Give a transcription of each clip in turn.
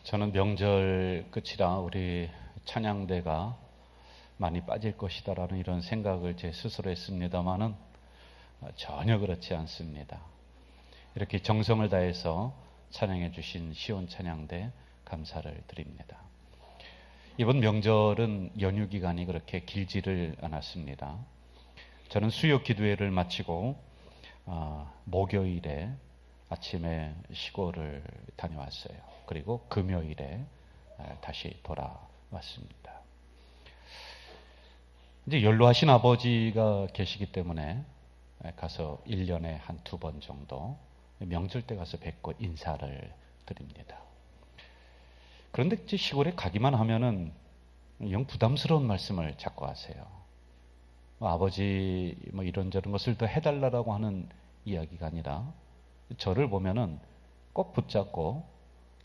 저는 명절 끝이라 우리 찬양대가 많이 빠질 것이다라는 이런 생각을 제 스스로 했습니다마는 전혀 그렇지 않습니다. 이렇게 정성을 다해서 찬양해 주신 시온 찬양대 감사를 드립니다. 이번 명절은 연휴 기간이 그렇게 길지를 않았습니다. 저는 수요 기도회를 마치고 목요일에 아침에 시골을 다녀왔어요. 그리고 금요일에 다시 돌아왔습니다. 이제 연로하신 아버지가 계시기 때문에 가서 1년에 한 2번 정도 명절 때 가서 뵙고 인사를 드립니다. 그런데 이제 시골에 가기만 하면은 영 부담스러운 말씀을 자꾸 하세요. 아버지 이런저런 것을 더 해달라고 하는 이야기가 아니라 저를 보면은 꼭 붙잡고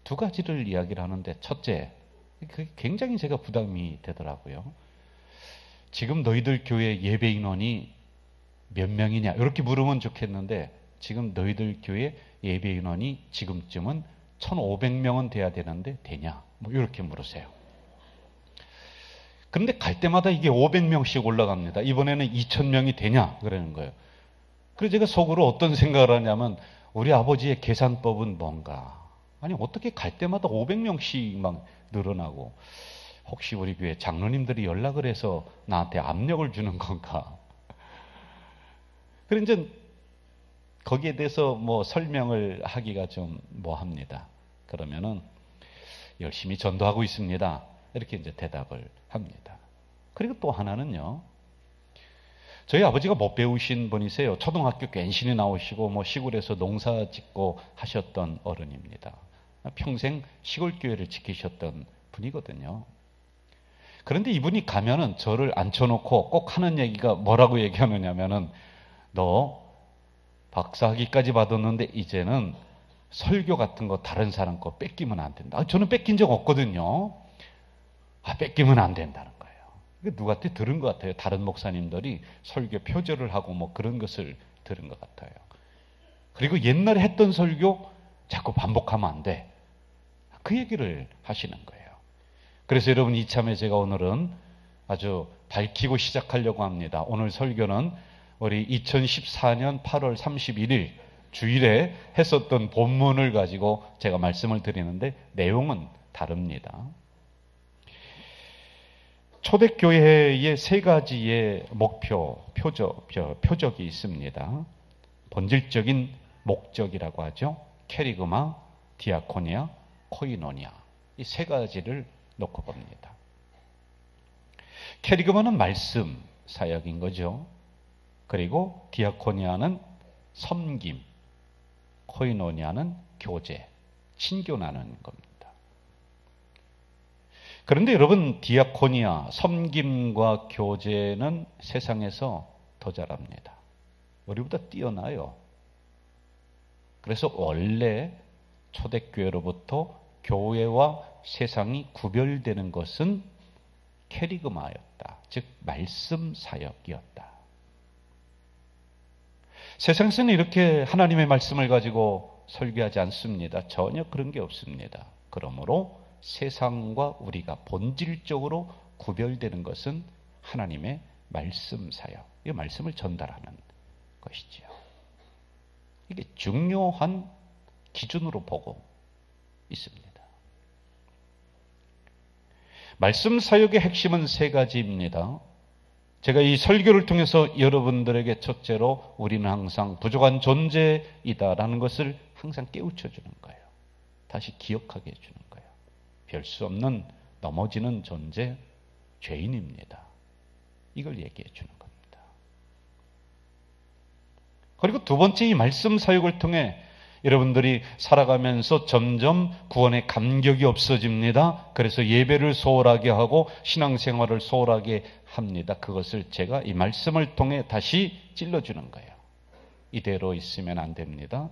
두 가지를 이야기를 하는데, 첫째, 그게 굉장히 제가 부담이 되더라고요. 지금 너희들 교회 예배 인원이 몇 명이냐 이렇게 물으면 좋겠는데, 지금 너희들 교회 예배 인원이 지금쯤은 1,500명은 돼야 되는데 되냐 이렇게 물으세요. 그런데 갈 때마다 이게 500명씩 올라갑니다. 이번에는 2,000명이 되냐 그러는 거예요. 그래서 제가 속으로 어떤 생각을 하냐면, 우리 아버지의 계산법은 뭔가, 아니 어떻게 갈 때마다 500명씩 막 늘어나고, 혹시 우리 교회 장로님들이 연락을 해서 나한테 압력을 주는 건가. 그래서 이제 거기에 대해서 설명을 하기가 좀 뭐합니다. 그러면은 열심히 전도하고 있습니다, 이렇게 이제 대답을 합니다. 그리고 또 하나는요, 저희 아버지가 못 배우신 분이세요. 초등학교 괜신히 나오시고 시골에서 농사 짓고 하셨던 어른입니다. 평생 시골 교회를 지키셨던 분이거든요. 그런데 이분이 가면은 저를 앉혀놓고 꼭 하는 얘기가 뭐라고 얘기하느냐면은, 너 박사학위까지 받았는데 이제는 설교 같은 거 다른 사람 거 뺏기면 안 된다. 저는 뺏긴 적 없거든요. 뺏기면 안 된다는 거예요. 누구한테 들은 것 같아요. 다른 목사님들이 설교 표절을 하고 그런 것을 들은 것 같아요. 그리고 옛날에 했던 설교 자꾸 반복하면 안 돼, 그 얘기를 하시는 거예요. 그래서 여러분, 이참에 제가 오늘은 아주 밝히고 시작하려고 합니다. 오늘 설교는 우리 2014년 8월 31일 주일에 했었던 본문을 가지고 제가 말씀을 드리는데, 내용은 다릅니다. 초대교회의 세 가지의 표적이 있습니다. 본질적인 목적이라고 하죠. 캐리그마, 디아코니아, 코이노니아, 이 세 가지를 놓고 봅니다. 캐리그마는 말씀, 사역인 거죠. 그리고 디아코니아는 섬김, 코이노니아는 교제, 친교나는 겁니다. 그런데 여러분, 디아코니아, 섬김과 교제는 세상에서 더 잘합니다. 우리보다 뛰어나요. 그래서 원래 초대교회로부터 교회와 세상이 구별되는 것은 캐리그마였다. 즉 말씀 사역이었다. 세상에서는 이렇게 하나님의 말씀을 가지고 설교하지 않습니다. 전혀 그런 게 없습니다. 그러므로 세상과 우리가 본질적으로 구별되는 것은 하나님의 말씀 사역, 이 말씀을 전달하는 것이지요. 이게 중요한 기준으로 보고 있습니다. 말씀 사역의 핵심은 세 가지입니다. 제가 이 설교를 통해서 여러분들에게 첫째로, 우리는 항상 부족한 존재이다라는 것을 항상 깨우쳐 주는 거예요. 다시 기억하게 해주는 거예요. 별 수 없는 넘어지는 존재, 죄인입니다. 이걸 얘기해 주는 겁니다. 그리고 두 번째, 이 말씀 사역을 통해 여러분들이 살아가면서 점점 구원의 감격이 없어집니다. 그래서 예배를 소홀하게 하고 신앙생활을 소홀하게 합니다. 그것을 제가 이 말씀을 통해 다시 찔러주는 거예요. 이대로 있으면 안 됩니다.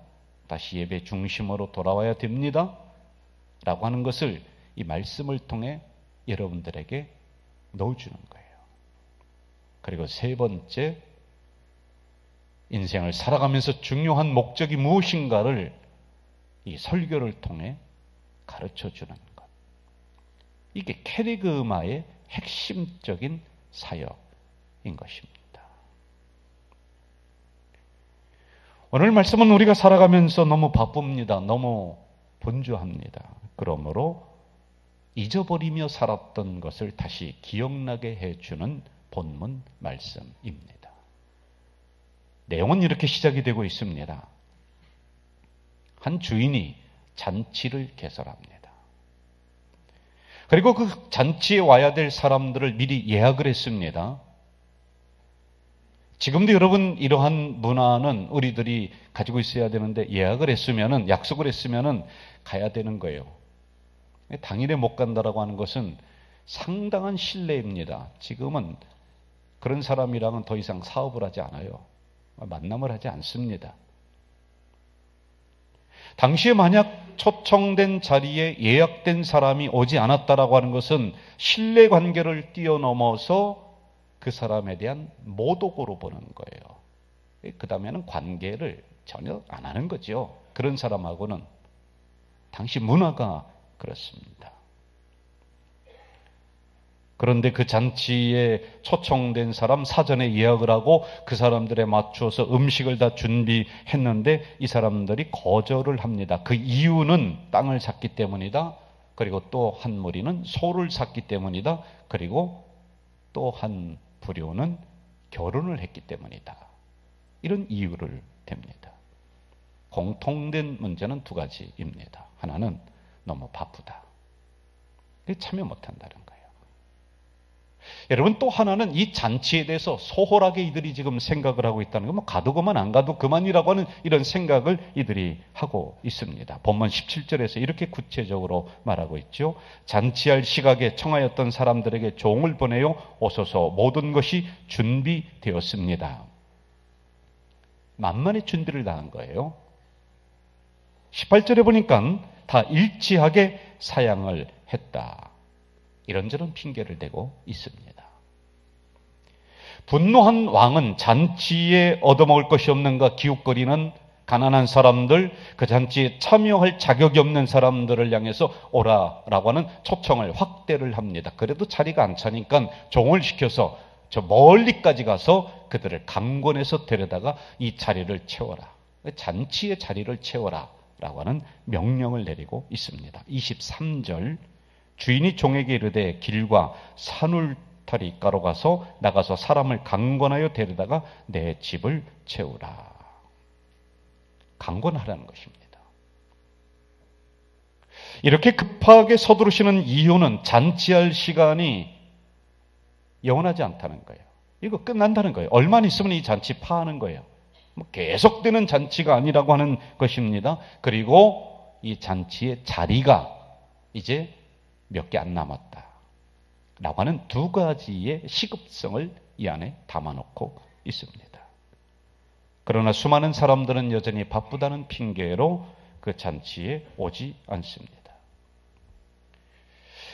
다시 예배 중심으로 돌아와야 됩니다. 라고 하는 것을 이 말씀을 통해 여러분들에게 넣어주는 거예요. 그리고 세 번째, 인생을 살아가면서 중요한 목적이 무엇인가를 이 설교를 통해 가르쳐 주는 것. 이게 캐리그마의 핵심적인 사역인 것입니다. 오늘 말씀은 우리가 살아가면서 너무 바쁩니다. 너무 분주합니다. 그러므로 잊어버리며 살았던 것을 다시 기억나게 해주는 본문 말씀입니다. 내용은 이렇게 시작이 되고 있습니다. 한 주인이 잔치를 개설합니다. 그리고 그 잔치에 와야 될 사람들을 미리 예약을 했습니다. 지금도 여러분 이러한 문화는 우리들이 가지고 있어야 되는데 예약을 했으면은, 약속을 했으면은 가야 되는 거예요. 당일에 못 간다라고 하는 것은 상당한 신뢰입니다. 지금은 그런 사람이랑은 더 이상 사업을 하지 않아요. 만남을 하지 않습니다. 당시에 만약 초청된 자리에 예약된 사람이 오지 않았다라고 하는 것은 신뢰관계를 뛰어넘어서 그 사람에 대한 모독으로 보는 거예요. 그 다음에는 관계를 전혀 안 하는 거죠. 그런 사람하고는. 당시 문화가 그렇습니다. 그런데 그 잔치에 초청된 사람 사전에 예약을 하고 그 사람들에 맞추어서 음식을 다 준비했는데 이 사람들이 거절을 합니다. 그 이유는 땅을 샀기 때문이다. 그리고 또 한 무리는 소를 샀기 때문이다. 그리고 또 한 부류는 결혼을 했기 때문이다. 이런 이유를 댑니다. 공통된 문제는 두 가지입니다. 하나는 너무 바쁘다. 참여 못한다는 거예요. 여러분, 또 하나는 이 잔치에 대해서 소홀하게 이들이 지금 생각을 하고 있다는 거, 뭐 가도 그만 안 가도 그만이라고 하는 이런 생각을 이들이 하고 있습니다. 본문 17절에서 이렇게 구체적으로 말하고 있죠. 잔치할 시각에 청하였던 사람들에게 종을 보내요. 오소서, 모든 것이 준비되었습니다. 만만히 준비를 다 한 거예요. 18절에 보니까 다 일치하게 사양을 했다. 이런저런 핑계를 대고 있습니다. 분노한 왕은 잔치에 얻어먹을 것이 없는가 기웃거리는 가난한 사람들, 그 잔치에 참여할 자격이 없는 사람들을 향해서 오라라고 하는 초청을 확대를 합니다. 그래도 자리가 안 차니까 종을 시켜서 저 멀리까지 가서 그들을 강권해서 데려다가 이 자리를 채워라. 잔치의 자리를 채워라 라고 하는 명령을 내리고 있습니다. 23절, 주인이 종에게 이르되 길과 산울타리가로 가서 나가서 사람을 강권하여 데려다가 내 집을 채우라. 강권하라는 것입니다. 이렇게 급하게 서두르시는 이유는 잔치할 시간이 영원하지 않다는 거예요. 이거 끝난다는 거예요. 얼마나 있으면 이 잔치 파하는 거예요. 뭐 계속되는 잔치가 아니라고 하는 것입니다. 그리고 이 잔치의 자리가 이제 몇 개 안 남았다 라고 하는 두 가지의 시급성을 이 안에 담아놓고 있습니다. 그러나 수많은 사람들은 여전히 바쁘다는 핑계로 그 잔치에 오지 않습니다.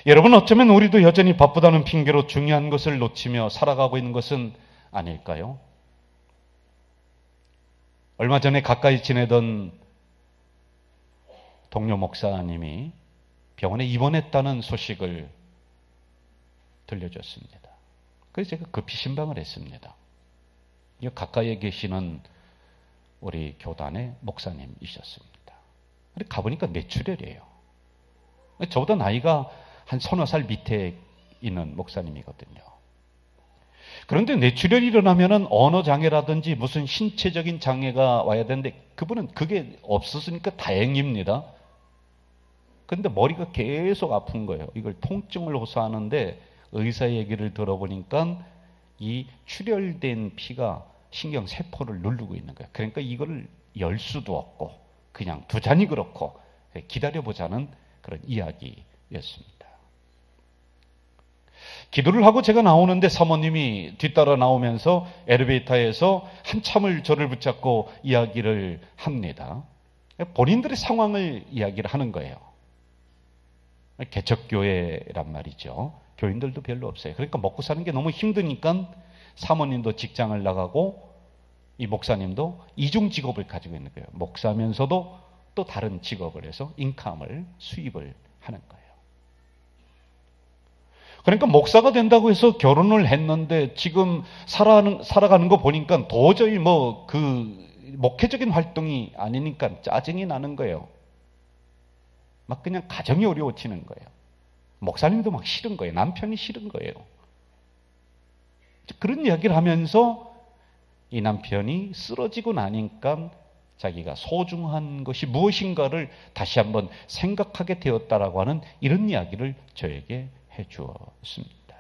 여러분, 어쩌면 우리도 여전히 바쁘다는 핑계로 중요한 것을 놓치며 살아가고 있는 것은 아닐까요? 얼마 전에 가까이 지내던 동료 목사님이 병원에 입원했다는 소식을 들려줬습니다. 그래서 제가 급히 신방을 했습니다. 가까이에 계시는 우리 교단의 목사님이셨습니다. 근데 가보니까 뇌출혈이에요. 저보다 나이가 한 서너 살 밑에 있는 목사님이거든요. 그런데 뇌출혈이 일어나면은 언어장애라든지 무슨 신체적인 장애가 와야 되는데 그분은 그게 없었으니까 다행입니다. 그런데 머리가 계속 아픈 거예요. 이걸 통증을 호소하는데 의사 얘기를 들어보니까 이 출혈된 피가 신경세포를 누르고 있는 거예요. 그러니까 이걸 열 수도 없고 그냥 두자니 그렇고 기다려보자는 그런 이야기였습니다. 기도를 하고 제가 나오는데 사모님이 뒤따라 나오면서 엘리베이터에서 한참을 저를 붙잡고 이야기를 합니다. 본인들의 상황을 이야기를 하는 거예요. 개척교회란 말이죠. 교인들도 별로 없어요. 그러니까 먹고 사는 게 너무 힘드니까 사모님도 직장을 나가고 이 목사님도 이중 직업을 가지고 있는 거예요. 목사면서도 또 다른 직업을 해서 인컴을, 수입을 하는 거예요. 그러니까 목사가 된다고 해서 결혼을 했는데 지금 살아가는 거 보니까 도저히 목회적인 활동이 아니니까 짜증이 나는 거예요. 막 그냥 가정이 어려워지는 거예요. 목사님도 막 싫은 거예요. 남편이 싫은 거예요. 그런 이야기를 하면서 이 남편이 쓰러지고 나니까 자기가 소중한 것이 무엇인가를 다시 한번 생각하게 되었다라고 하는 이런 이야기를 저에게 해 주었습니다.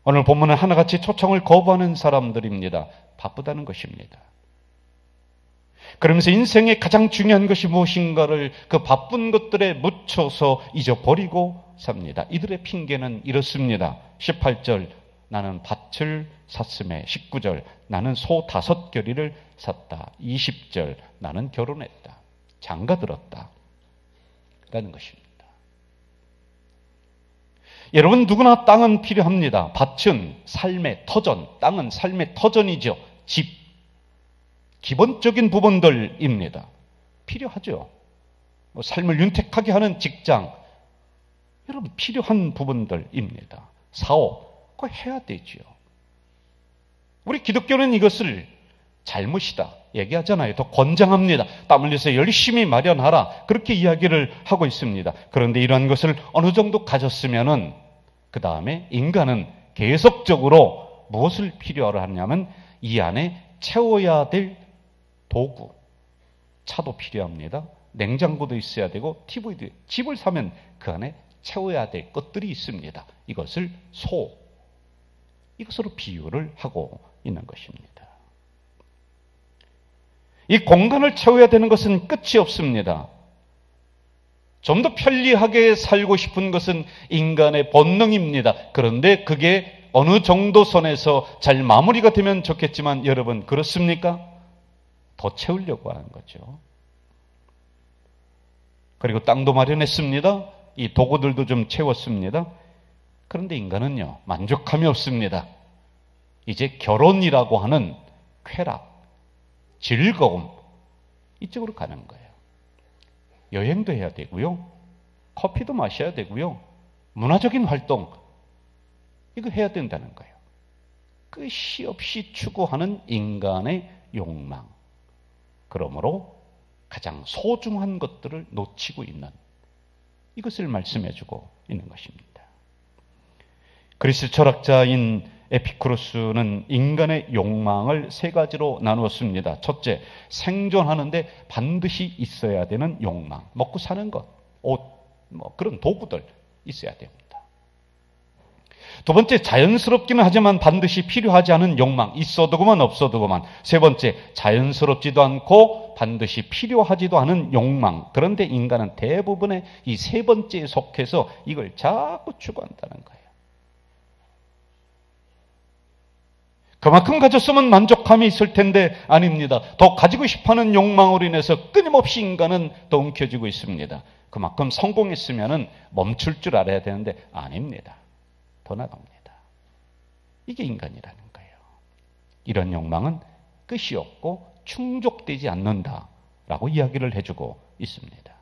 오늘 본문은 하나같이 초청을 거부하는 사람들입니다. 바쁘다는 것입니다. 그러면서 인생의 가장 중요한 것이 무엇인가를 그 바쁜 것들에 묻혀서 잊어버리고 삽니다. 이들의 핑계는 이렇습니다. 18절 나는 밭을 샀음에, 19절 나는 소 5겨리를 샀다, 20절 나는 결혼했다, 장가 들었다 라는 것입니다. 여러분, 누구나 땅은 필요합니다. 밭은 삶의 터전, 땅은 삶의 터전이죠. 집, 기본적인 부분들입니다. 필요하죠. 삶을 윤택하게 하는 직장, 여러분 필요한 부분들입니다. 사업, 그거 해야 되죠. 우리 기독교는 이것을 잘못이다 얘기하잖아요. 더 권장합니다. 땀 흘려서 열심히 마련하라, 그렇게 이야기를 하고 있습니다. 그런데 이러한 것을 어느 정도 가졌으면은 그 다음에 인간은 계속적으로 무엇을 필요로 하냐면 이 안에 채워야 될 도구, 차도 필요합니다. 냉장고도 있어야 되고 TV도, 집을 사면 그 안에 채워야 될 것들이 있습니다. 이것을 이것으로 비유를 하고 있는 것입니다. 이 공간을 채워야 되는 것은 끝이 없습니다. 좀 더 편리하게 살고 싶은 것은 인간의 본능입니다. 그런데 그게 어느 정도 선에서 잘 마무리가 되면 좋겠지만 여러분 그렇습니까? 더 채우려고 하는 거죠. 그리고 땅도 마련했습니다. 이 도구들도 좀 채웠습니다. 그런데 인간은요, 만족함이 없습니다. 이제 결혼이라고 하는 쾌락, 즐거움, 이쪽으로 가는 거예요. 여행도 해야 되고요, 커피도 마셔야 되고요, 문화적인 활동, 이거 해야 된다는 거예요. 끝이 없이 추구하는 인간의 욕망. 그러므로 가장 소중한 것들을 놓치고 있는, 이것을 말씀해주고 있는 것입니다. 그리스 철학자인 에피쿠로스는 인간의 욕망을 3가지로 나누었습니다. 첫째, 생존하는데 반드시 있어야 되는 욕망. 먹고 사는 것, 옷, 그런 도구들 있어야 됩니다. 두 번째, 자연스럽기는 하지만 반드시 필요하지 않은 욕망, 있어도 그만 없어도 그만. 세 번째, 자연스럽지도 않고 반드시 필요하지도 않은 욕망. 그런데 인간은 대부분의 이 3번째에 속해서 이걸 자꾸 추구한다는 거예요. 그만큼 가졌으면 만족감이 있을 텐데 아닙니다. 더 가지고 싶어하는 욕망으로 인해서 끊임없이 인간은 더 움켜쥐고 있습니다. 그만큼 성공했으면 멈출 줄 알아야 되는데 아닙니다. 더 나갑니다. 이게 인간이라는 거예요. 이런 욕망은 끝이 없고 충족되지 않는다라고 이야기를 해주고 있습니다.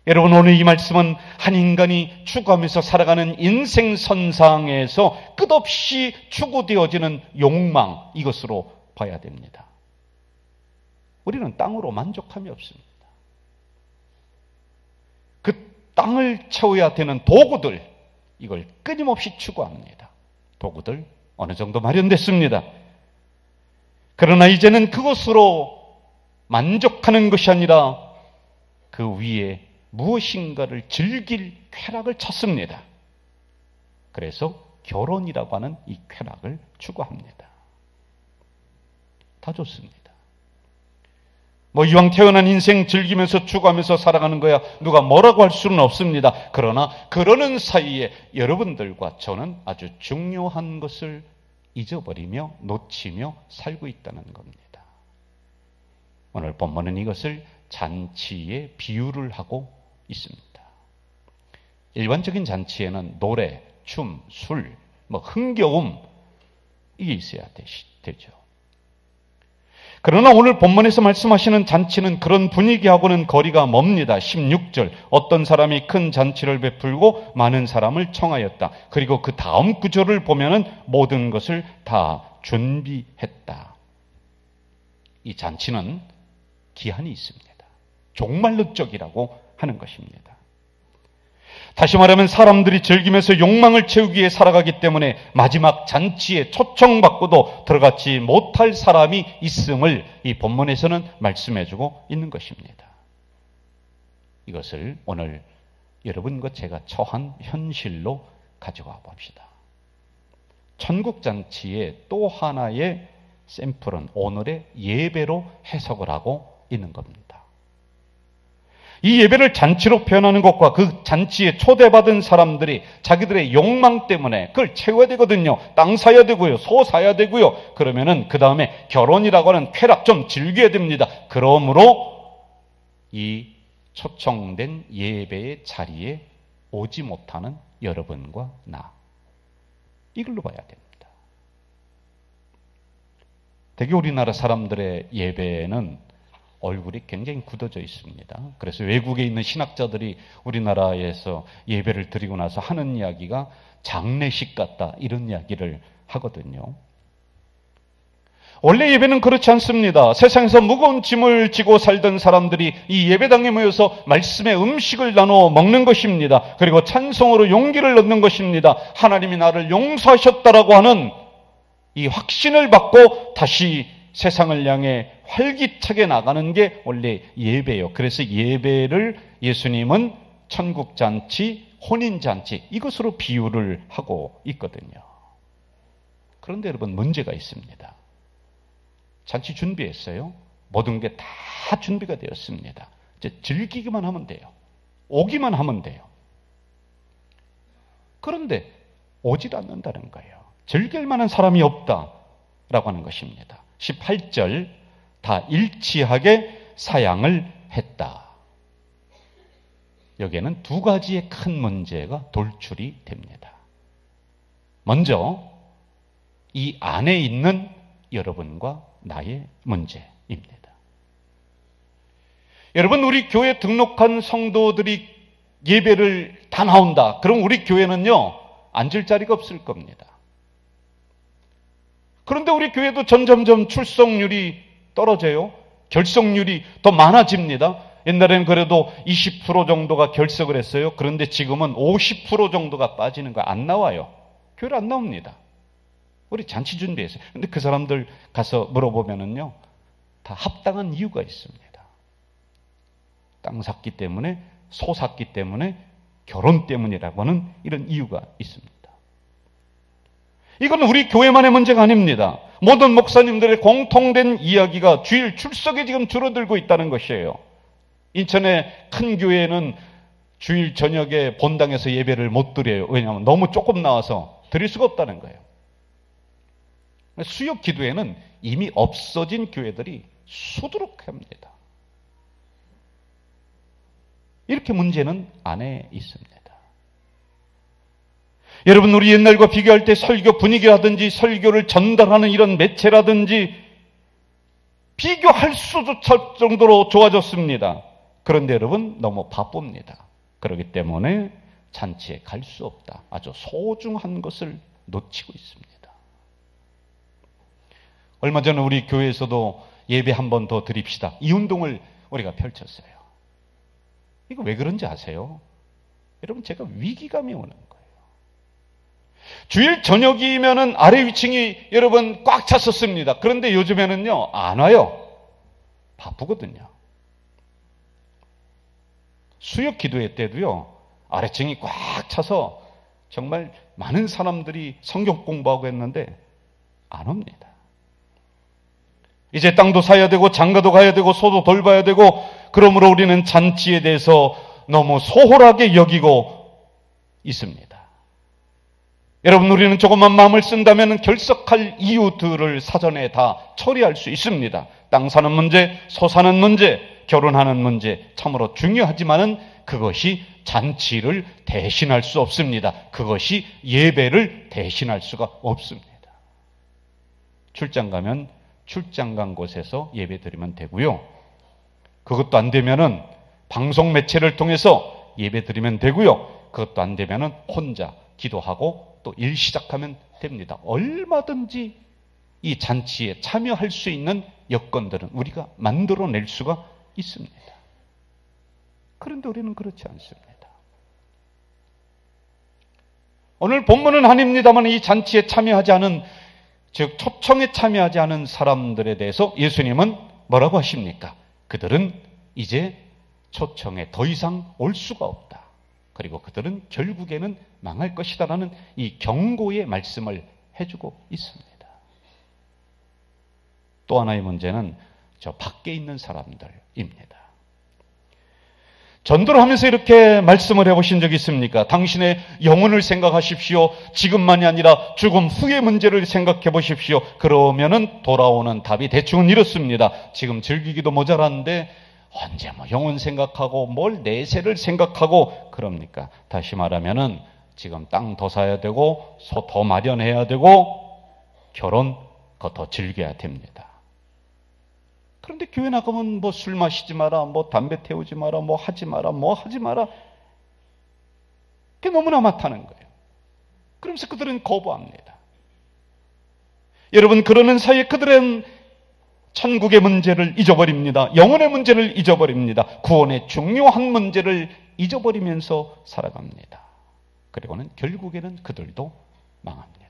여러분, 오늘 이 말씀은 한 인간이 추구하면서 살아가는 인생선상에서 끝없이 추구되어지는 욕망, 이것으로 봐야 됩니다. 우리는 땅으로 만족함이 없습니다. 그 땅을 채워야 되는 도구들, 이걸 끊임없이 추구합니다. 도구들 어느 정도 마련됐습니다. 그러나 이제는 그것으로 만족하는 것이 아니라 그 위에 무엇인가를 즐길 쾌락을 찾습니다. 그래서 결혼이라고 하는 이 쾌락을 추구합니다. 다 좋습니다. 이왕 태어난 인생 즐기면서 추구하면서 살아가는 거야 누가 뭐라고 할 수는 없습니다. 그러나 그러는 사이에 여러분들과 저는 아주 중요한 것을 잊어버리며 놓치며 살고 있다는 겁니다. 오늘 본문은 이것을 잔치에 비유를 하고 있습니다. 일반적인 잔치에는 노래, 춤, 술, 흥겨움, 이게 있어야 되죠. 그러나 오늘 본문에서 말씀하시는 잔치는 그런 분위기하고는 거리가 멉니다. 16절, 어떤 사람이 큰 잔치를 베풀고 많은 사람을 청하였다. 그리고 그 다음 구절을 보면은 모든 것을 다 준비했다. 이 잔치는 기한이 있습니다. 종말론적이라고 하는 것입니다. 다시 말하면 사람들이 즐기면서 욕망을 채우기 위해 살아가기 때문에 마지막 잔치에 초청받고도 들어가지 못할 사람이 있음을 이 본문에서는 말씀해주고 있는 것입니다. 이것을 오늘 여러분과 제가 처한 현실로 가져가 봅시다. 천국 잔치의 또 하나의 샘플은 오늘의 예배로 해석을 하고 있는 겁니다. 이 예배를 잔치로 표현하는 것과 그 잔치에 초대받은 사람들이 자기들의 욕망 때문에 그걸 채워야 되거든요. 땅 사야 되고요. 소 사야 되고요. 그러면은 그 다음에 결혼이라고 하는 쾌락 좀 즐겨야 됩니다. 그러므로 이 초청된 예배의 자리에 오지 못하는 여러분과 나, 이걸로 봐야 됩니다. 대개 우리나라 사람들의 예배는 얼굴이 굉장히 굳어져 있습니다. 그래서 외국에 있는 신학자들이 우리나라에서 예배를 드리고 나서 하는 이야기가 장례식 같다, 이런 이야기를 하거든요. 원래 예배는 그렇지 않습니다. 세상에서 무거운 짐을 지고 살던 사람들이 이 예배당에 모여서 말씀의 음식을 나누어 먹는 것입니다. 그리고 찬송으로 용기를 얻는 것입니다. 하나님이 나를 용서하셨다라고 하는 이 확신을 받고 다시 세상을 향해 활기차게 나가는 게 원래 예배예요. 그래서 예배를 예수님은 천국잔치, 혼인잔치, 이것으로 비유를 하고 있거든요. 그런데 여러분, 문제가 있습니다. 잔치 준비했어요. 모든 게 다 준비가 되었습니다. 이제 즐기기만 하면 돼요. 오기만 하면 돼요. 그런데 오질 않는다는 거예요. 즐길 만한 사람이 없다라고 하는 것입니다. 18절, 다 일치하게 사양을 했다. 여기에는 두 가지의 큰 문제가 돌출이 됩니다. 먼저 이 안에 있는 여러분과 나의 문제입니다. 여러분, 우리 교회 등록한 성도들이 예배를 다 나온다. 그럼 우리 교회는요, 앉을 자리가 없을 겁니다. 그런데 우리 교회도 점점점 출석률이 떨어져요. 결석률이 더 많아집니다. 옛날에는 그래도 20% 정도가 결석을 했어요. 그런데 지금은 50% 정도가 빠지는 거 안 나와요. 교회를 안 나옵니다. 우리 잔치 준비했어요. 근데 그 사람들 가서 물어보면은요, 다 합당한 이유가 있습니다. 땅 샀기 때문에, 소 샀기 때문에, 결혼 때문이라고 하는 이런 이유가 있습니다. 이건 우리 교회만의 문제가 아닙니다. 모든 목사님들의 공통된 이야기가 주일 출석이 지금 줄어들고 있다는 것이에요. 인천의 큰 교회는 주일 저녁에 본당에서 예배를 못 드려요. 왜냐하면 너무 조금 나와서 드릴 수가 없다는 거예요. 수요 기도회는 이미 없어진 교회들이 수두룩합니다. 이렇게 문제는 안에 있습니다. 여러분, 우리 옛날과 비교할 때 설교 분위기라든지 설교를 전달하는 이런 매체라든지 비교할 수조차 정도로 좋아졌습니다. 그런데 여러분, 너무 바쁩니다. 그렇기 때문에 잔치에 갈 수 없다. 아주 소중한 것을 놓치고 있습니다. 얼마 전에 우리 교회에서도 예배 한 번 더 드립시다, 이 운동을 우리가 펼쳤어요. 이거 왜 그런지 아세요? 여러분, 제가 위기감이 오는 거예요. 주일 저녁이면은 아래 위층이 여러분 꽉 찼었습니다. 그런데 요즘에는요, 안 와요. 바쁘거든요. 수요 기도회 때도요, 아래층이 꽉 차서 정말 많은 사람들이 성경 공부하고 했는데 안 옵니다. 이제 땅도 사야 되고 장가도 가야 되고 소도 돌봐야 되고, 그러므로 우리는 잔치에 대해서 너무 소홀하게 여기고 있습니다. 여러분, 우리는 조금만 마음을 쓴다면 결석할 이유들을 사전에 다 처리할 수 있습니다. 땅 사는 문제, 소 사는 문제, 결혼하는 문제, 참으로 중요하지만은 그것이 잔치를 대신할 수 없습니다. 그것이 예배를 대신할 수가 없습니다. 출장 가면 출장 간 곳에서 예배 드리면 되고요. 그것도 안 되면은 방송 매체를 통해서 예배 드리면 되고요. 그것도 안 되면은 혼자 기도하고 또 일 시작하면 됩니다. 얼마든지 이 잔치에 참여할 수 있는 여건들은 우리가 만들어낼 수가 있습니다. 그런데 우리는 그렇지 않습니다. 오늘 본문은 아닙니다만 이 잔치에 참여하지 않은, 즉 초청에 참여하지 않은 사람들에 대해서 예수님은 뭐라고 하십니까? 그들은 이제 초청에 더 이상 올 수가 없다. 그리고 그들은 결국에는 망할 것이다라는 이 경고의 말씀을 해주고 있습니다. 또 하나의 문제는 저 밖에 있는 사람들입니다. 전도를 하면서 이렇게 말씀을 해보신 적이 있습니까? 당신의 영혼을 생각하십시오. 지금만이 아니라 죽음 후의 문제를 생각해 보십시오. 그러면은 돌아오는 답이 대충은 이렇습니다. 지금 즐기기도 모자란데 언제 뭐 영혼 생각하고 뭘 내세를 생각하고 그럽니까? 다시 말하면은 지금 땅 더 사야 되고 소 더 마련해야 되고 결혼 그거 더 즐겨야 됩니다. 그런데 교회 나가면 뭐 술 마시지 마라, 뭐 담배 태우지 마라, 뭐 하지 마라, 뭐 하지 마라. 그게 너무나 많다는 거예요. 그러면서 그들은 거부합니다. 여러분, 그러는 사이에 그들은 천국의 문제를 잊어버립니다. 영혼의 문제를 잊어버립니다. 구원의 중요한 문제를 잊어버리면서 살아갑니다. 그리고는 결국에는 그들도 망합니다.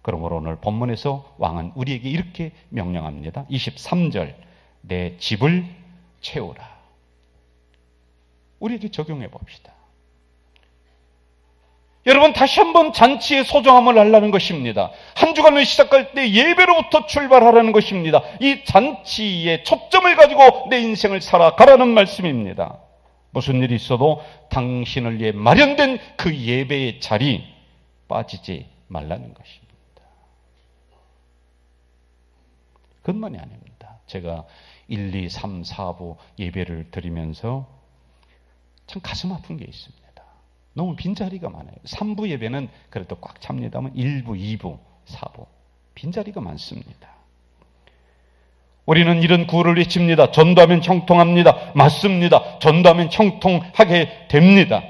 그러므로 오늘 본문에서 왕은 우리에게 이렇게 명령합니다. 23절, 내 집을 채우라. 우리에게 적용해 봅시다. 여러분, 다시 한번 잔치의 소중함을 알라는 것입니다. 한 주간을 시작할 때 예배로부터 출발하라는 것입니다. 이 잔치의 초점을 가지고 내 인생을 살아가라는 말씀입니다. 무슨 일이 있어도 당신을 위해 마련된 그 예배의 자리 빠지지 말라는 것입니다. 그것만이 아닙니다. 제가 1, 2, 3, 4부 예배를 드리면서 참 가슴 아픈 게 있습니다. 너무 빈자리가 많아요. 3부 예배는 그래도 꽉 찹니다만 1부, 2부, 4부 빈자리가 많습니다. 우리는 이런 구호를 외칩니다. 전도하면 형통합니다. 맞습니다. 전도하면 형통하게 됩니다.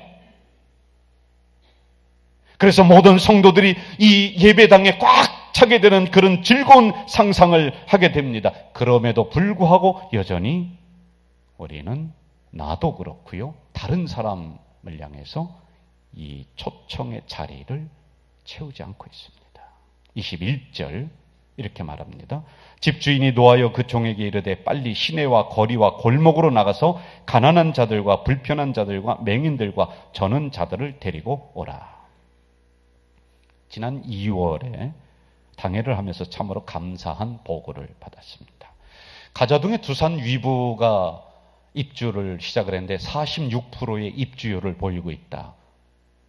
그래서 모든 성도들이 이 예배당에 꽉 차게 되는 그런 즐거운 상상을 하게 됩니다. 그럼에도 불구하고 여전히 우리는 나도 그렇고요. 다른 사람을 향해서 이 초청의 자리를 채우지 않고 있습니다. 21절 이렇게 말합니다. 집주인이 노하여 그 종에게 이르되 빨리 시내와 거리와 골목으로 나가서 가난한 자들과 불편한 자들과 맹인들과 저는 자들을 데리고 오라. 지난 2월에 당회를 하면서 참으로 감사한 보고를 받았습니다. 가자동의 두산 위부가 입주를 시작을 했는데 46%의 입주율을 보이고 있다.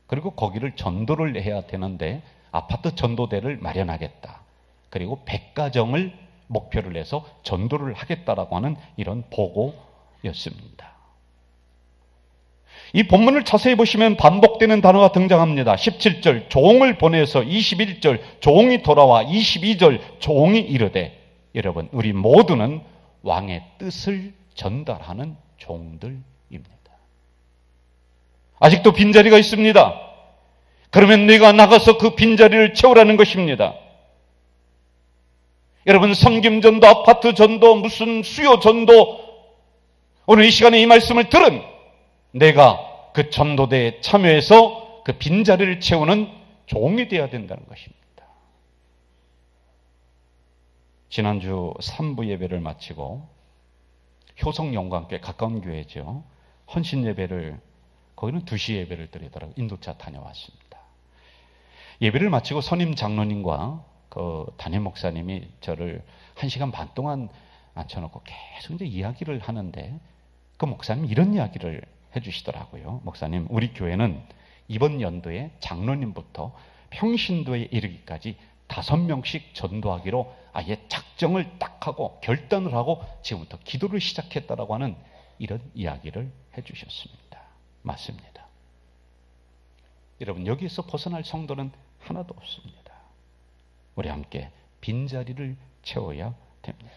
그리고 거기를 전도를 해야 되는데 아파트 전도대를 마련하겠다. 그리고 100가정을 목표를 해서 전도를 하겠다라고 하는 이런 보고였습니다. 이 본문을 자세히 보시면 반복되는 단어가 등장합니다. 17절 종을 보내서 21절 종이 돌아와 22절 종이 이르되 여러분 우리 모두는 왕의 뜻을 전달하는 종들입니다. 아직도 빈자리가 있습니다. 그러면 내가 나가서 그 빈자리를 채우라는 것입니다. 여러분 섬김전도, 아파트 전도, 무슨 수요 전도 오늘 이 시간에 이 말씀을 들은 내가 그 전도대에 참여해서 그 빈자리를 채우는 종이 되어야 된다는 것입니다. 지난주 3부 예배를 마치고 효성영광교회 가까운 교회죠. 헌신 예배를 거기는 2시 예배를 드리더라고요. 인도차 다녀왔습니다. 예배를 마치고 선임 장로님과 그 담임 목사님이 저를 1시간 반 동안 앉혀놓고 계속 이제 이야기를 하는데 그 목사님이 이런 이야기를 해주시더라고요. 목사님, 우리 교회는 이번 연도에 장로님부터 평신도에 이르기까지 5명씩 전도하기로 아예 작정을 딱 하고 결단을 하고 지금부터 기도를 시작했다라고 하는 이런 이야기를 해주셨습니다. 맞습니다. 여러분 여기에서 벗어날 성도는 하나도 없습니다. 우리 함께 빈자리를 채워야 됩니다.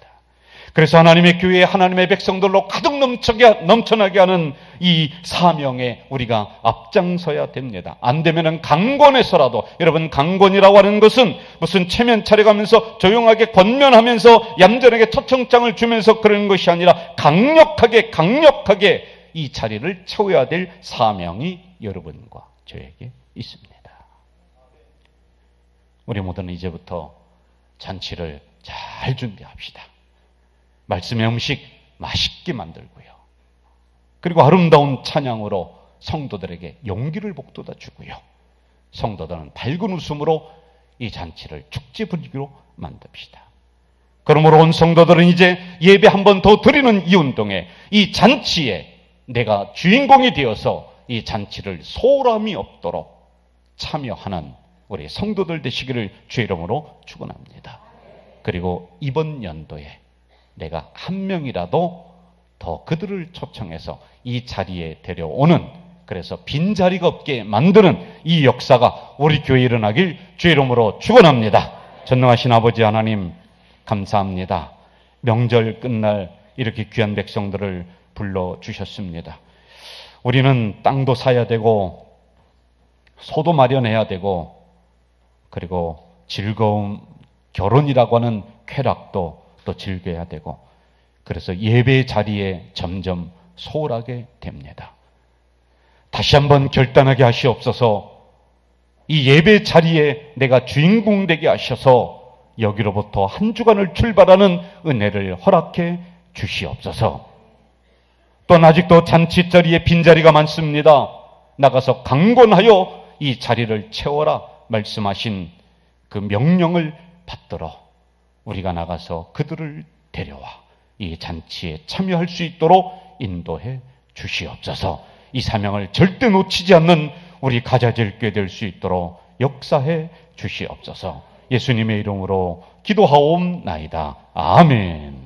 그래서 하나님의 교회, 하나님의 백성들로 가득 넘쳐나게 하는 이 사명에 우리가 앞장서야 됩니다. 안 되면은 강권에서라도, 여러분, 강권이라고 하는 것은 무슨 체면 차려가면서 조용하게 권면하면서 얌전하게 초청장을 주면서 그러는 것이 아니라 강력하게 이 자리를 채워야 될 사명이 여러분과 저에게 있습니다. 우리 모두는 이제부터 잔치를 잘 준비합시다. 말씀의 음식 맛있게 만들고요. 그리고 아름다운 찬양으로 성도들에게 용기를 북돋아 주고요. 성도들은 밝은 웃음으로 이 잔치를 축제 분위기로 만듭시다. 그러므로 온 성도들은 이제 예배 한 번 더 드리는 이 운동에, 이 잔치에 내가 주인공이 되어서 이 잔치를 소홀함이 없도록 참여하는 우리 성도들 되시기를 주의 이름으로 축원합니다. 그리고 이번 연도에 내가 한 명이라도 더 그들을 초청해서 이 자리에 데려오는, 그래서 빈자리가 없게 만드는 이 역사가 우리 교회에 일어나길 주의 이름으로 축원합니다. 전능하신 아버지 하나님, 감사합니다. 명절 끝날 이렇게 귀한 백성들을 불러주셨습니다. 우리는 땅도 사야 되고 소도 마련해야 되고, 그리고 즐거움, 결혼이라고 하는 쾌락도 또 즐겨야 되고, 그래서 예배 자리에 점점 소홀하게 됩니다. 다시 한번 결단하게 하시옵소서. 이 예배 자리에 내가 주인공 되게 하셔서 여기로부터 한 주간을 출발하는 은혜를 허락해 주시옵소서. 또한 아직도 잔치자리에 빈자리가 많습니다. 나가서 강권하여 이 자리를 채워라 말씀하신 그 명령을 받들어 우리가 나가서 그들을 데려와 이 잔치에 참여할 수 있도록 인도해 주시옵소서. 이 사명을 절대 놓치지 않는 우리 가자질교회 될 수 있도록 역사해 주시옵소서. 예수님의 이름으로 기도하옵나이다. 아멘.